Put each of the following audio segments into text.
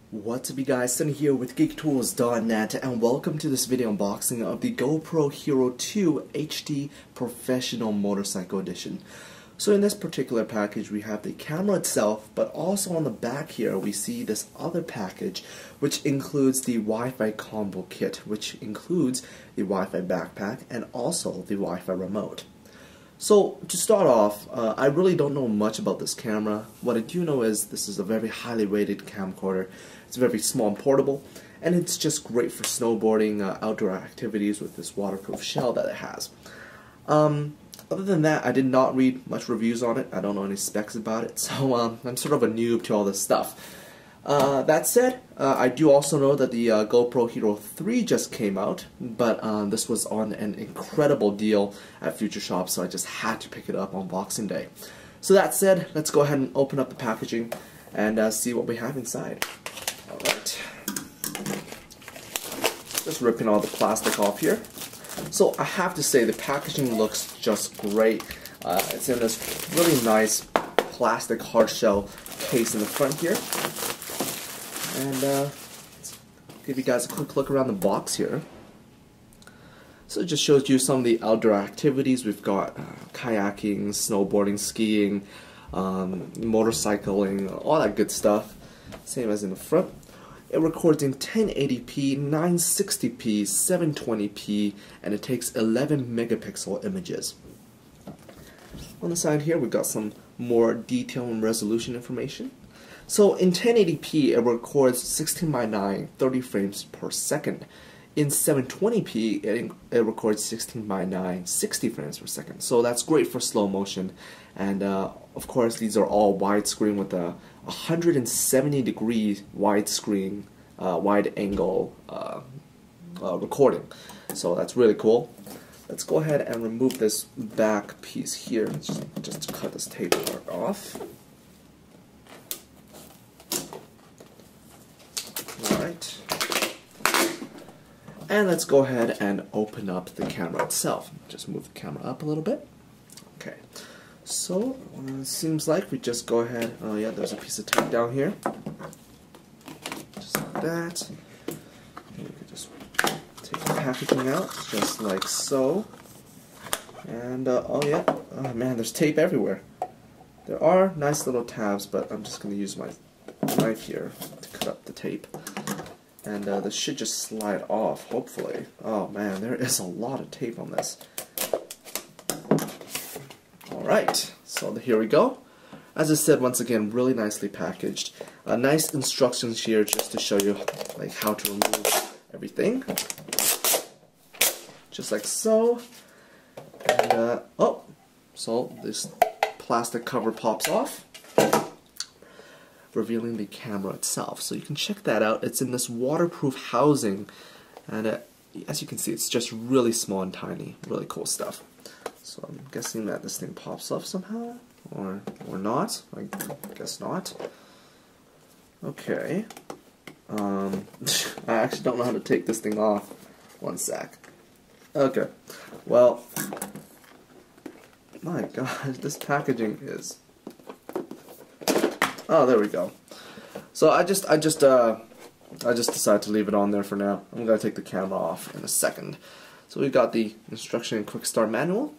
What's up you guys, Sunny here with GeekTools.net and welcome to this video unboxing of the GoPro Hero 2 HD Professional Motorcycle Edition. So in this particular package we have the camera itself, but also on the back here we see this other package which includes the Wi-Fi Combo Kit, which includes the Wi-Fi backpack and also the Wi-Fi remote. So to start off, I really don't know much about this camera. What I do know is this is a very highly rated camcorder. It's very small and portable, and it's just great for snowboarding, outdoor activities with this waterproof shell that it has. Other than that, I did not read much reviews on it. I don't know any specs about it, so I'm sort of a noob to all this stuff. That said, I do also know that the GoPro Hero 3 just came out, but this was on an incredible deal at Future Shop, so I just had to pick it up on Boxing Day. So that said, let's go ahead and open up the packaging and see what we have inside. Alright. Just ripping all the plastic off here. So I have to say the packaging looks just great. It's in this really nice plastic hard shell case in the front here. And let's give you guys a quick look around the box here. So it just shows you some of the outdoor activities. We've got kayaking, snowboarding, skiing, motorcycling, all that good stuff. Same as in the front. It records in 1080p, 960p, 720p, and it takes 11 megapixel images. On the side here we've got some more detail and resolution information. So in 1080p it records 16:9, 30 frames per second. In 720p it records 16:9, 60 frames per second. So that's great for slow motion. And of course these are all widescreen with a 170-degree widescreen, wide angle recording. So that's really cool. Let's go ahead and remove this back piece here. Just cut this tape part off. Alright. And let's go ahead and open up the camera itself. Just move the camera up a little bit. Okay. So, it seems like we just go ahead. Oh yeah, there's a piece of tape down here. Just like that. And we can just take the packaging out, just like so. And, oh yeah. Oh man, there's tape everywhere. There are nice little tabs, but I'm just going to use my knife here to cut up the tape. And this should just slide off, hopefully. Oh man, there is a lot of tape on this. Alright, so here we go. As I said, once again, really nicely packaged. Nice instructions here just to show you like how to remove everything. Just like so. And oh, so this plastic cover pops off, revealing the camera itself. So you can check that out. It's in this waterproof housing, and as you can see, it's just really small and tiny. Really cool stuff. So I'm guessing that this thing pops off somehow, or not. I guess not. Okay. I actually don't know how to take this thing off. One sec. Okay. Well, my God, this packaging is. Oh, there we go. So I just decided to leave it on there for now. I'm gonna take the camera off in a second. So we've got the instruction and quick start manual.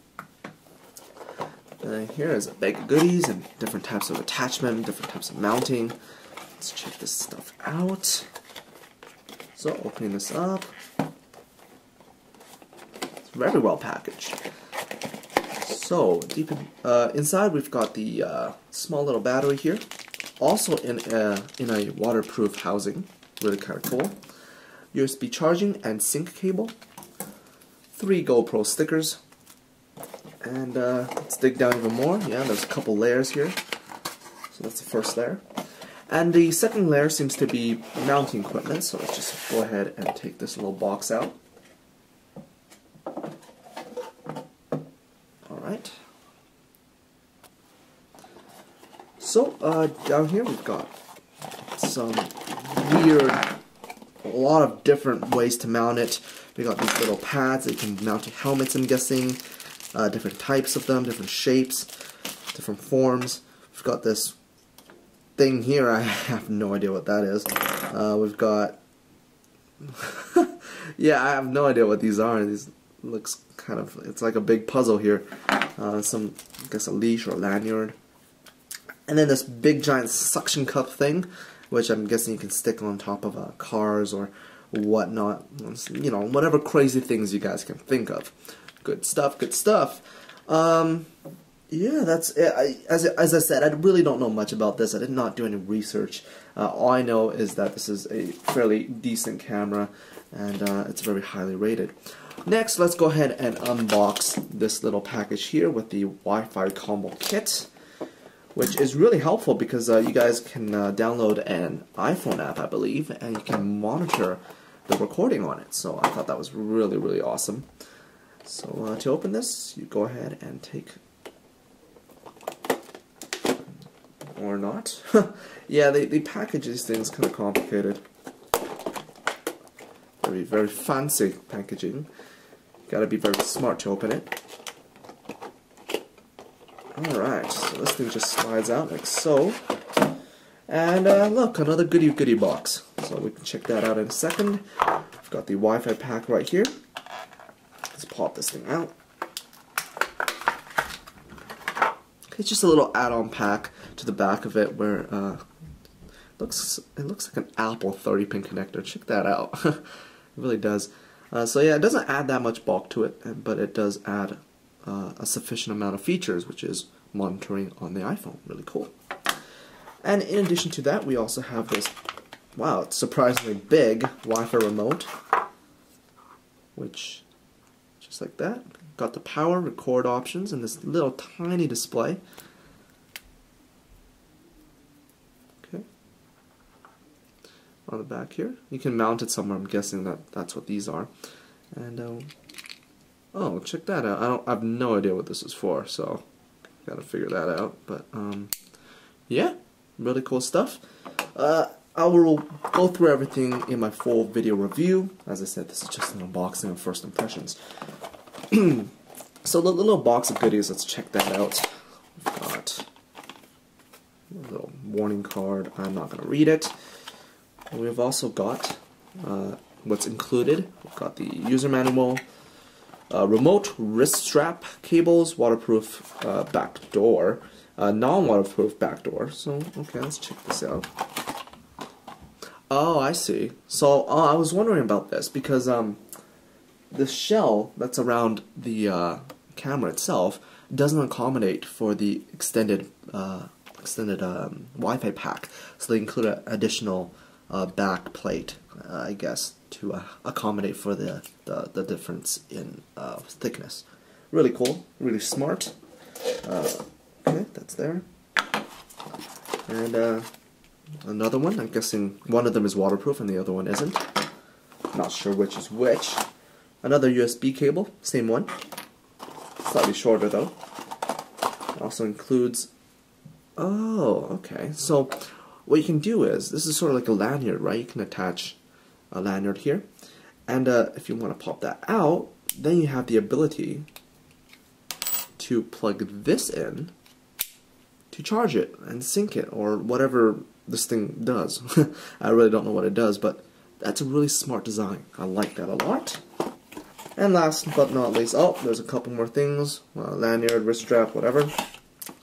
Here is a bag of goodies and different types of attachment, different types of mounting. Let's check this stuff out. So opening this up, it's very well packaged. So deep inside we've got the small little battery here. Also in a waterproof housing, really kind of cool. USB charging and sync cable. 3 GoPro stickers. And let's dig down even more. Yeah, there's a couple layers here. So that's the first layer. And the second layer seems to be mounting equipment. So let's just go ahead and take this little box out. Alright. So, down here we've got some a lot of different ways to mount it. We got these little pads that you can mount to helmets, I'm guessing. Different types of them, different shapes, different forms. We've got this thing here, I have no idea what that is. We've got yeah, I have no idea what these are. These looks kind of, it's like a big puzzle here. Some, I guess, a leash or a lanyard. And then this big giant suction cup thing, which I'm guessing you can stick on top of cars or whatnot. You know, whatever crazy things you guys can think of. Good stuff, good stuff. Yeah, that's it. As I said, I really don't know much about this. I did not do any research. All I know is that this is a fairly decent camera, and it's very highly rated. Next, let's go ahead and unbox this little package here with the Wi-Fi Combo Kit, which is really helpful because you guys can download an iPhone app, I believe, and you can monitor the recording on it. So I thought that was really, really awesome. So to open this, you go ahead and take, or not. Yeah, they package these things kind of complicated. Very, very fancy packaging. Gotta be very smart to open it. Alright, so this thing just slides out like so. And look, another goodie box. So we can check that out in a second. I've got the Wi-Fi pack right here. Let's pop this thing out. It's just a little add-on pack to the back of it where it looks like an Apple 30-pin connector. Check that out. It really does. So yeah, it doesn't add that much bulk to it, but it does add a sufficient amount of features, which is monitoring on the iPhone. Really cool. And in addition to that, we also have this, wow, it's surprisingly big Wi-Fi remote, which, just like that, got the power, record options, and this little tiny display. Okay. On the back here, you can mount it somewhere. I'm guessing that's what these are. And oh, check that out. I have no idea what this is for, so gotta figure that out. But yeah, really cool stuff. I will go through everything in my full video review. As I said, this is just an unboxing of first impressions. So the little box of goodies, let's check that out. We've got a little warning card. I'm not going to read it. We've also got what's included. We've got the user manual, remote wrist strap cables, waterproof back door, non-waterproof back door. So, okay, let's check this out. Oh, I see. So, I was wondering about this because the shell that's around the camera itself doesn't accommodate for the extended Wi-Fi pack. So they include an additional back plate, I guess, to accommodate for the difference in thickness. Really cool, really smart. Okay, that's there. And another one, I'm guessing one of them is waterproof and the other one isn't. Not sure which is which. Another USB cable, same one. Slightly shorter though. Also includes, oh, okay. So what you can do is, this is sort of like a lanyard, right? You can attach a lanyard here. And if you want to pop that out, then you have the ability to plug this in to charge it and sync it, or whatever this thing does. I really don't know what it does, but that's a really smart design. I like that a lot. And last but not least, oh, there's a couple more things. Lanyard, wrist strap, whatever.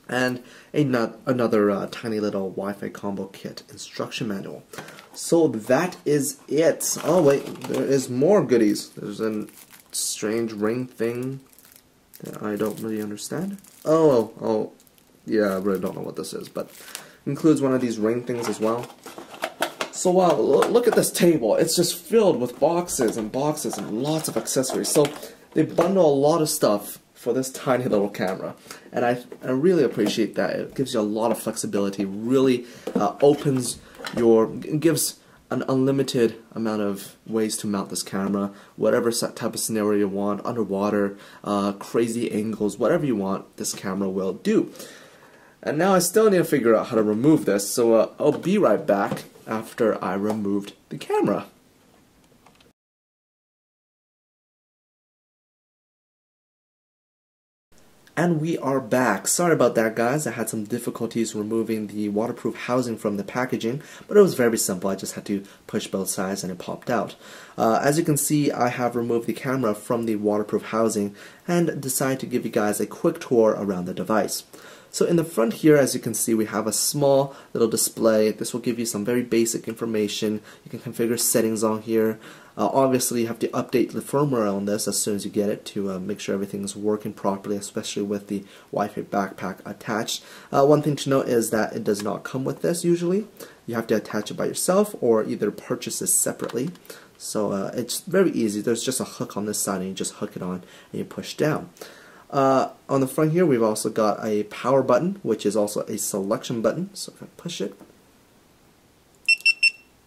And another tiny little Wi-Fi Combo Kit instruction manual. So that is it. Oh wait, there is more goodies. There's a strange ring thing that I don't really understand. Oh, yeah, I really don't know what this is, but includes one of these ring things as well. So wow, look at this table. It's just filled with boxes and boxes and lots of accessories. So they bundle a lot of stuff for this tiny little camera, and I really appreciate that. It gives you a lot of flexibility, really gives an unlimited amount of ways to mount this camera, whatever type of scenario you want, underwater, crazy angles, whatever you want, this camera will do. And now I still need to figure out how to remove this, so I'll be right back after I removed the camera. And we are back. Sorry about that, guys. I had some difficulties removing the waterproof housing from the packaging, but it was very simple. I just had to push both sides and it popped out. As you can see, I have removed the camera from the waterproof housing and decided to give you guys a quick tour around the device. So in the front here, as you can see, we have a small little display. This will give you some very basic information. You can configure settings on here. Obviously, you have to update the firmware on this as soon as you get it to make sure everything is working properly, especially with the Wi-Fi backpack attached. One thing to note is that it does not come with this usually. You have to attach it by yourself or either purchase it separately. So it's very easy. There's just a hook on this side and you just hook it on and you push down. On the front here, we've also got a power button, which is also a selection button. So if I push it,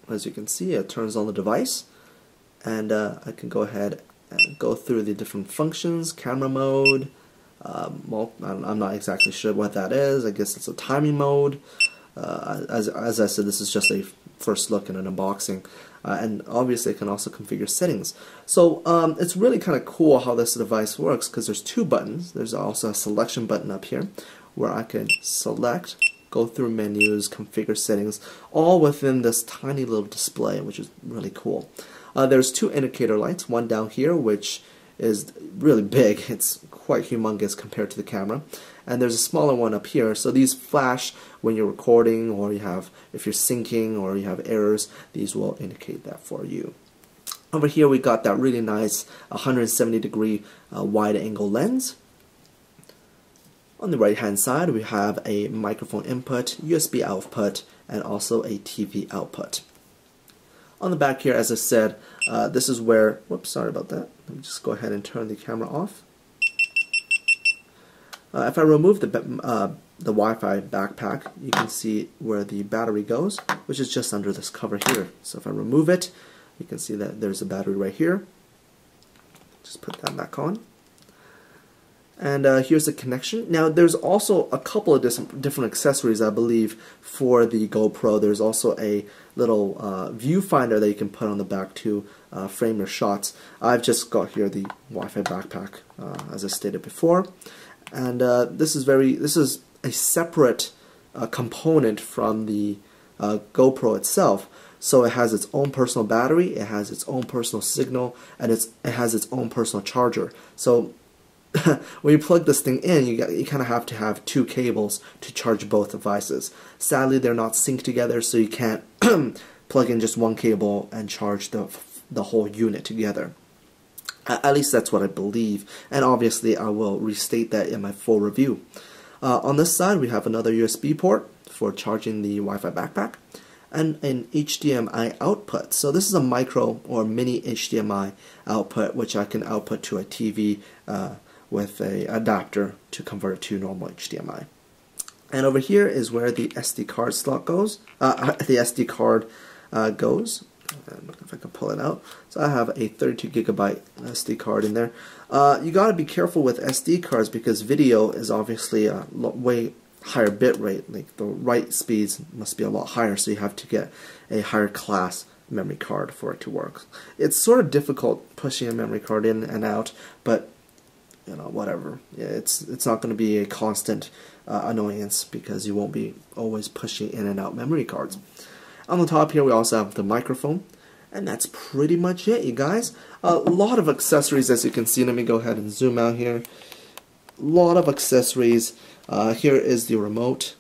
as you can see, it turns on the device. And I can go ahead and go through the different functions, camera mode, well, I'm not exactly sure what that is. I guess it's a timing mode. As I said, this is just a first look and an unboxing. And obviously I can also configure settings. So it's really kind of cool how this device works because there's two buttons. There's also a selection button up here where I can select, go through menus, configure settings, all within this tiny little display, which is really cool. There's two indicator lights, one down here, which is really big. It's quite humongous compared to the camera. And there's a smaller one up here. So these flash when you're recording, or if you're syncing, or you have errors. These will indicate that for you. Over here we got that really nice 170-degree wide angle lens. On the right hand side we have a microphone input, USB output, and also a TV output. On the back here, as I said, this is where, whoops, sorry about that. Let me just go ahead and turn the camera off. If I remove the Wi-Fi backpack, you can see where the battery goes, which is just under this cover here. So if I remove it, you can see that there's a battery right here. Just put that back on. And here's the connection. Now there's also a couple of different accessories, I believe, for the GoPro. There's also a little viewfinder that you can put on the back to frame your shots. I've just got here the Wi-Fi backpack, as I stated before. And this is a separate component from the GoPro itself. So it has its own personal battery, it has its own personal signal, and it has its own personal charger. So when you plug this thing in, you kind of have to have two cables to charge both devices. Sadly, they're not synced together, so you can't plug in just one cable and charge the whole unit together. At least that's what I believe, and obviously I will restate that in my full review. On this side, we have another USB port for charging the Wi-Fi backpack, and an HDMI output. So this is a micro or mini HDMI output, which I can output to a TV with a adapter to convert it to normal HDMI. And over here is where the SD card slot goes. The SD card goes. And if I can pull it out. So I have a 32GB SD card in there. You got to be careful with SD cards because video is obviously a way higher bit rate. Like the write speeds must be a lot higher, so you have to get a higher class memory card for it to work. It's sort of difficult pushing a memory card in and out, but you know, whatever. Yeah, it's not going to be a constant annoyance because you won't be always pushing in and out memory cards. On the top here we also have the microphone, and that's pretty much it, you guys. A lot of accessories, as you can see. Let me go ahead and zoom out here. A lot of accessories. Here is the remote.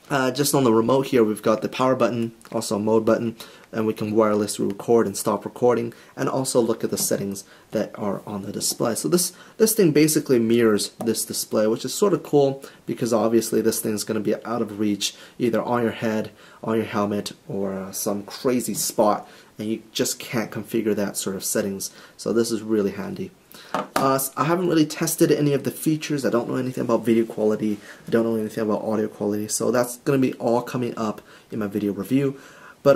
Just on the remote here we've got the power button, also a mode button, and we can wirelessly record and stop recording, and also look at the settings that are on the display. So this thing basically mirrors this display, which is sort of cool because obviously this thing is going to be out of reach either on your head, on your helmet, or some crazy spot, and you just can't configure that sort of settings. So this is really handy. I haven't really tested any of the features. I don't know anything about video quality. I don't know anything about audio quality. So that's going to be all coming up in my video review. But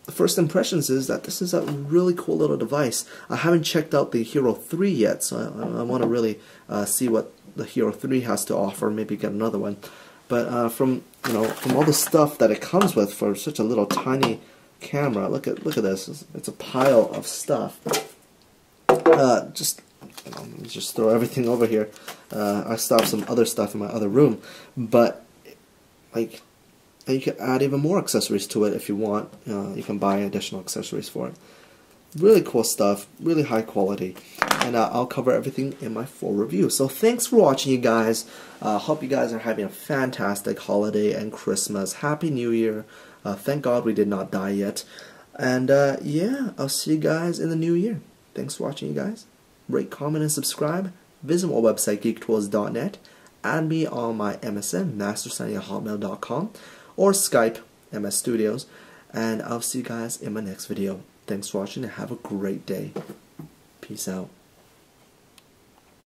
the first impressions is that this is a really cool little device. I haven't checked out the Hero 3 yet, so I want to really see what the Hero 3 has to offer. Maybe get another one. But from all the stuff that it comes with for such a little tiny camera, look at this. It's a pile of stuff. just throw everything over here. I still have some other stuff in my other room, but like, and you can add even more accessories to it if you want. You can buy additional accessories for it. Really cool stuff, really high quality, and I'll cover everything in my full review. So thanks for watching, you guys. Hope you guys are having a fantastic holiday and Christmas. Happy New Year. Thank God we did not die yet. And yeah, I'll see you guys in the new year. Thanks for watching, you guys. Rate, comment, and subscribe. Visit my website, geektools.net. Add me on my MSN, mastersunny@hotmail.com, or Skype, MS Studios. And I'll see you guys in my next video. Thanks for watching and have a great day. Peace out.